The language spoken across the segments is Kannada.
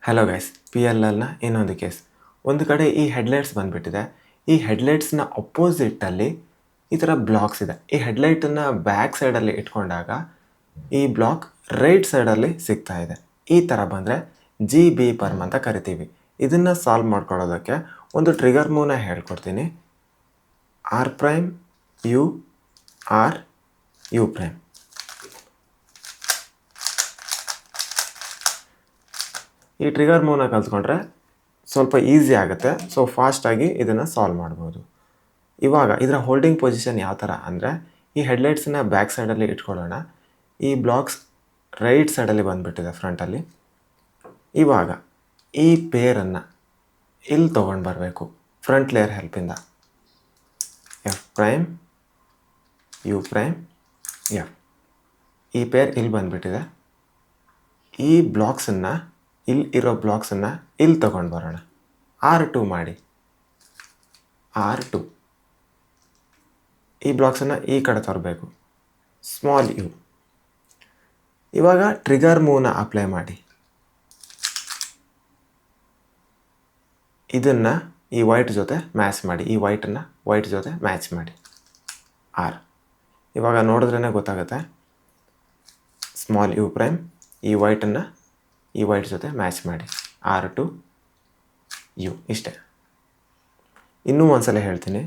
ಹಲೋ ಗೈಸ್, ಪಿ ಎಲ್ ಎಲ್ನ ಇನ್ನೊಂದು ಕೇಸ್. ಒಂದು ಕಡೆ ಈ ಹೆಡ್ಲೈಟ್ಸ್ ಬಂದುಬಿಟ್ಟಿದೆ. ಈ ಹೆಡ್ಲೈಟ್ಸ್ನ ಅಪೋಸಿಟ್ಟಲ್ಲಿ ಈ ಥರ ಬ್ಲಾಕ್ಸ್ ಇದೆ. ಈ ಹೆಡ್ಲೈಟನ್ನು ಬ್ಯಾಕ್ ಸೈಡಲ್ಲಿ ಇಟ್ಕೊಂಡಾಗ ಈ ಬ್ಲಾಕ್ ರೈಟ್ ಸೈಡಲ್ಲಿ ಸಿಗ್ತಾ ಇದೆ. ಈ ಥರ ಬಂದರೆ ಜಿ ಬಿ ಪರ್ಮ್ ಅಂತ ಕರಿತೀವಿ. ಇದನ್ನು ಸಾಲ್ವ್ ಮಾಡ್ಕೊಳ್ಳೋದಕ್ಕೆ ಒಂದು ಟ್ರಿಗರ್ ಮೂವ್ನ ಹೇಳ್ಕೊಡ್ತೀನಿ. R prime U R U prime. ಈ ಟ್ರಿಗರ್ ಮೂವ್ನ ಕಲ್ತ್ಕೊಂಡ್ರೆ ಸ್ವಲ್ಪ ಈಸಿ ಆಗುತ್ತೆ. ಸೊ ಫಾಸ್ಟಾಗಿ ಇದನ್ನು ಸಾಲ್ವ್ ಮಾಡ್ಬೋದು. ಇವಾಗ ಇದರ ಹೋಲ್ಡಿಂಗ್ ಪೊಸಿಷನ್ ಯಾವ ಥರ ಅಂದರೆ, ಈ ಹೆಡ್ಲೈಟ್ಸನ್ನ ಬ್ಯಾಕ್ ಸೈಡಲ್ಲಿ ಇಟ್ಕೊಳ್ಳೋಣ. ಈ ಬ್ಲಾಕ್ಸ್ ರೈಟ್ ಸೈಡಲ್ಲಿ ಬಂದುಬಿಟ್ಟಿದೆ ಫ್ರಂಟಲ್ಲಿ. ಇವಾಗ ಈ ಪೇರನ್ನು ಇಲ್ಲಿ ತೊಗೊಂಡು ಬರಬೇಕು ಫ್ರಂಟ್ ಲೇಯರ್ ಹೆಲ್ಪಿಂದ. F prime U prime F. ಈ ಪೇರ್ ಇಲ್ಲಿ ಬಂದುಬಿಟ್ಟಿದೆ. ಈ ಬ್ಲಾಕ್ಸನ್ನು ಇಲ್ಲಿ ಇರೋ ಬ್ಲಾಕ್ಸನ್ನು ಇಲ್ಲಿ ತೊಗೊಂಡು ಬರೋಣ. R2 ಮಾಡಿ. R2. ಈ ಬ್ಲಾಕ್ಸನ್ನು ಈ ಕಡೆ ತರಬೇಕು. Small U. ಇವಾಗ ಟ್ರಿಗರ್ ಮೂವ್ನ ಅಪ್ಲೈ ಮಾಡಿ. ಇದನ್ನು ಈ ವೈಟ್ ಜೊತೆ ಮ್ಯಾಚ್ ಮಾಡಿ. ಈ ವೈಟನ್ನು ವೈಟ್ ಜೊತೆ ಮ್ಯಾಚ್ ಮಾಡಿ. ಆರ್. ಇವಾಗ ನೋಡಿದ್ರೇ ಗೊತ್ತಾಗುತ್ತೆ. Small U prime. ಈ ವೈಟನ್ನು ಈ ವೈಟ್ ಜೊತೆ ಮ್ಯಾಚ್ ಮಾಡಿ. R2 you. ಇಷ್ಟೇ. ಇನ್ನೂ ಒಂದ್ಸಲ ಹೇಳ್ತೀನಿ.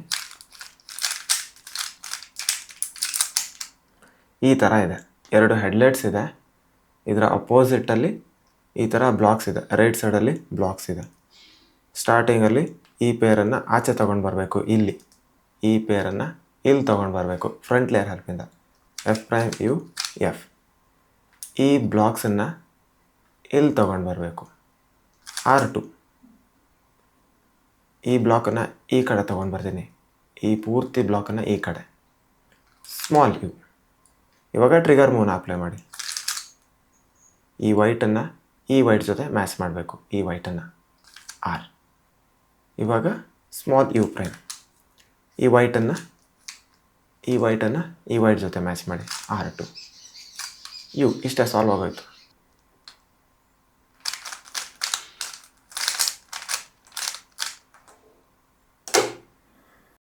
ಈ ಥರ ಇದೆ. ಎರಡು ಹೆಡ್ಲೈಟ್ಸ್ ಇದೆ. ಇದರ ಅಪೋಸಿಟ್ಟಲ್ಲಿ ಈ ಥರ ಬ್ಲಾಕ್ಸ್ ಇದೆ. ರೈಟ್ ಸೈಡಲ್ಲಿ ಬ್ಲಾಕ್ಸ್ ಇದೆ. ಸ್ಟಾರ್ಟಿಂಗಲ್ಲಿ ಈ ಪೇರನ್ನು ಆಚೆ ತೊಗೊಂಡು ಬರಬೇಕು. ಇಲ್ಲಿ ಈ ಪೇರನ್ನು ಇಲ್ಲಿ ತೊಗೊಂಡು ಬರಬೇಕು ಫ್ರಂಟ್ ಲೇಯರ್ ಹೆಲ್ಪಿಂದ. F prime U F. ಈ ಬ್ಲಾಕ್ಸನ್ನು ಇಲ್ಲಿ ತೊಗೊಂಡು ಬರಬೇಕು. R2. ಈ ಬ್ಲಾಕನ್ನು ಈ ಕಡೆ ತೊಗೊಂಡು ಬರ್ತೀನಿ. ಈ ಪೂರ್ತಿ ಬ್ಲಾಕನ್ನು ಈ ಕಡೆ. Small U. ಇವಾಗ ಟ್ರಿಗರ್ ಮೂವ್ನ ಅಪ್ಲೈ ಮಾಡಿ. ಈ ವೈಟನ್ನು ಈ ವೈಟ್ ಜೊತೆ ಮ್ಯಾಚ್ ಮಾಡಬೇಕು. ಈ ವೈಟನ್ನು ಆರ್. ಇವಾಗ ಸ್ಮಾಲ್ ಯು ಪ್ರೈಮ್. ಈ ವೈಟನ್ನು ಈ ವೈಟ್ ಜೊತೆ ಮ್ಯಾಚ್ ಮಾಡಿ. R2 you. ಇಷ್ಟೇ, ಸಾಲ್ವ್ ಆಗೋಯ್ತು.